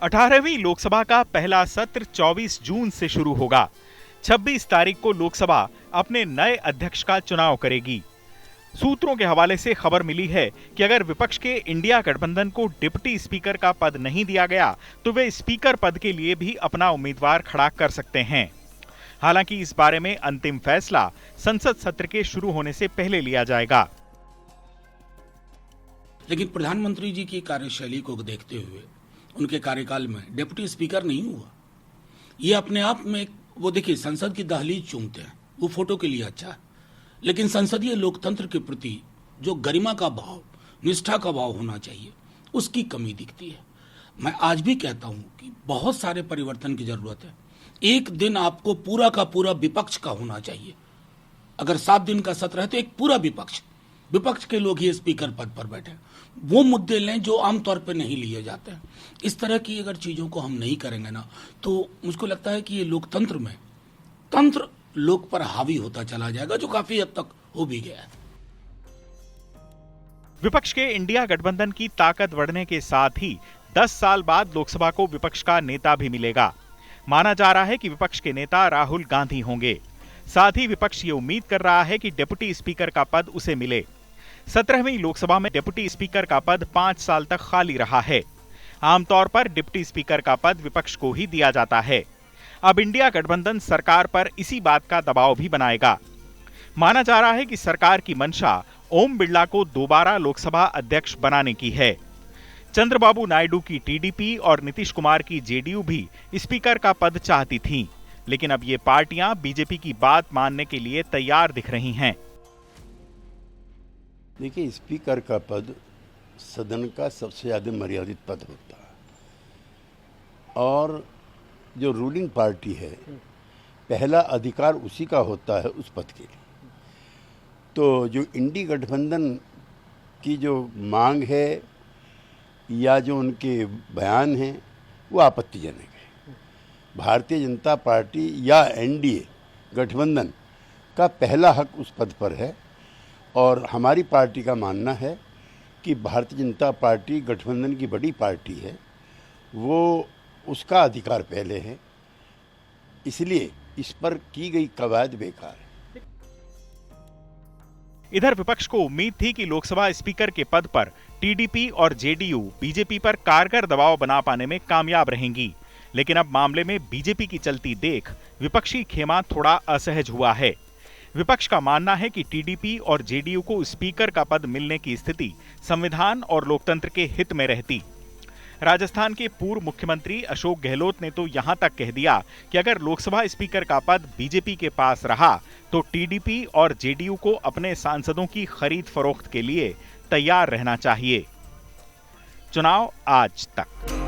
18वीं लोकसभा का पहला सत्र 24 जून से शुरू होगा। 26 तारीख को लोकसभा अपने नए अध्यक्ष का चुनाव करेगी। सूत्रों के हवाले से खबर मिली है कि अगर विपक्ष के इंडिया गठबंधन को डिप्टी स्पीकर का पद नहीं दिया गया तो वे स्पीकर पद के लिए भी अपना उम्मीदवार खड़ा कर सकते हैं। हालांकि इस बारे में अंतिम फैसला संसद सत्र के शुरू होने से पहले लिया जाएगा। लेकिन प्रधानमंत्री जी की कार्यशैली को देखते हुए उनके कार्यकाल में डिप्टी स्पीकर नहीं हुआ। ये अपने आप में वो देखिए संसद की दहलीज चूमते हैं, वो फोटो के लिए अच्छा है, लेकिन संसदीय लोकतंत्र के प्रति जो गरिमा का भाव, निष्ठा का भाव होना चाहिए, उसकी कमी दिखती है। मैं आज भी कहता हूं कि बहुत सारे परिवर्तन की जरूरत है। एक दिन आपको पूरा का पूरा विपक्ष का होना चाहिए। अगर 7 दिन का सत्र है तो एक पूरा विपक्ष के लोग ही स्पीकर पद पर बैठे, वो मुद्दे लें जो आमतौर पर नहीं लिए जाते हैं। इस तरह की अगर चीजों को हम नहीं करेंगे ना, तो मुझको लगता है कि ये लोकतंत्र में तंत्र लोक पर हावी होता चला जाएगा, जो काफी हद तक हो भी गया है। विपक्ष के इंडिया गठबंधन की ताकत बढ़ने के साथ ही 10 साल बाद लोकसभा को विपक्ष का नेता भी मिलेगा। माना जा रहा है कि विपक्ष के नेता राहुल गांधी होंगे। साथ ही विपक्ष ये उम्मीद कर रहा है कि डिप्टी स्पीकर का पद उसे मिले। 17वीं लोकसभा में डिप्टी स्पीकर का पद 5 साल तक खाली रहा है। आमतौर पर डिप्टी स्पीकर का पद विपक्ष को ही दिया जाता है। अब इंडिया गठबंधन सरकार पर इसी बात का दबाव भी बनाएगा। माना जा रहा है कि सरकार की मंशा ओम बिड़ला को दोबारा लोकसभा अध्यक्ष बनाने की है। चंद्रबाबू नायडू की टीडीपी और नीतीश कुमार की जेडीयू भी स्पीकर का पद चाहती थीं, लेकिन अब ये पार्टियां बीजेपी की बात मानने के लिए तैयार दिख रही हैं। देखिए, स्पीकर का पद सदन का सबसे ज़्यादा मर्यादित पद होता है और जो रूलिंग पार्टी है पहला अधिकार उसी का होता है उस पद के लिए। तो जो इंडी गठबंधन की जो मांग है या जो उनके बयान हैं वो आपत्तिजनक है। भारतीय जनता पार्टी या एनडीए गठबंधन का पहला हक उस पद पर है और हमारी पार्टी का मानना है कि भारतीय जनता पार्टी गठबंधन की बड़ी पार्टी है, वो उसका अधिकार पहले है, इसलिए इस पर की गई कवायद बेकार है। इधर विपक्ष को उम्मीद थी कि लोकसभा स्पीकर के पद पर टीडीपी और जेडीयू बीजेपी पर कारगर दबाव बना पाने में कामयाब रहेंगी, लेकिन अब मामले में बीजेपी की चलती देख विपक्षी खेमा थोड़ा असहज हुआ है। विपक्ष का मानना है कि टीडीपी और जेडीयू को स्पीकर का पद मिलने की स्थिति संविधान और लोकतंत्र के हित में रहती। राजस्थान के पूर्व मुख्यमंत्री अशोक गहलोत ने तो यहां तक कह दिया कि अगर लोकसभा स्पीकर का पद बीजेपी के पास रहा तो टीडीपी और जेडीयू को अपने सांसदों की खरीद फरोख्त के लिए तैयार रहना चाहिए। चुनाव आज तक।